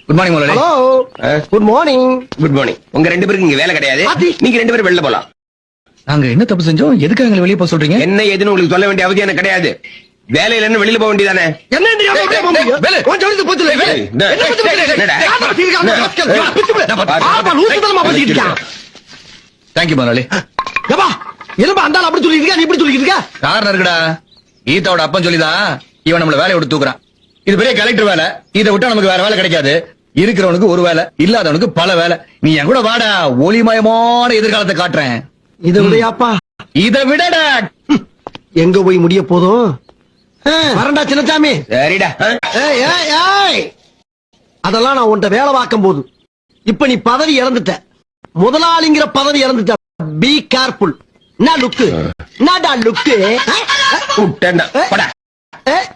Good morning முதலாளி. Hello good morning. Good morning. உங்க ரெண்டு பேருக்கு இங்க வேலை கிடையாது. நீங்க ரெண்டு பேரும் வெளில போலாம். நாங்க என்ன தப்பு செஞ்சோம்? எதுக்காக எங்களை வெளியே போக சொல்றீங்க? என்ன ஏதுன்னு உங்களுக்கு சொல்ல வேண்டிய அவசியம் எனக்கு கிடையாது. வேலையில இருந்து வெளியில போக வேண்டியதானே? என்ன தெரியாம அப்படியே போக முடியும்? வேலை. உன் ஜவுளிக்கு போச்சு இல்ல, வேலை. டேய், என்ன பத்தி பேசுறீங்க? என்னடா? யாரை பத்தி இருக்காங்க? பிச்சு பிடு. ஆமா, லூசுத்தனமா பேசிட்டு இருக்கான். தேங்க்யூ முதலாளி. ஏப்பா, என்னப்பா அந்த ஆள் அப்படி சொல்லிட்டு இருக்கா, நீ இப்படி சொல்லிட்டு இருக்க? காரணம் இருக்குடா. கீதாவோட அப்பன் சொல்லிதான் இவன் நம்மள வேலையை விட்டு தூக்குறான். இது பெரிய கலெக்டர் வேலை. இதை விட்டா நமக்கு வேற வேலை கிடைக்காது. இருக்கிறவனுக்கு ஒரு வேலை, இல்லாதவனுக்கு பல வேலை. நீ என் கூட வாடா, ஒளிமயமான எதிர்காலத்தை காட்டுறேன். இதை விடையாப்பா, இதை விடடா. எங்க போய் முடிய போதும்? வரண்டா சின்னசாமி. சரிடா. ஏய், ஏய், ஏய். அதெல்லாம் நான் உன்கிட்ட வேலை பார்க்கும் போது. இப்ப நீ பதவி இழந்துட்ட, முதலாளிங்கிற பதவி இழந்துட்ட. Be careful. என்ன லுக்கு, என்னடா லுக்கு? விட்டேன்டா. போடா. ஏய்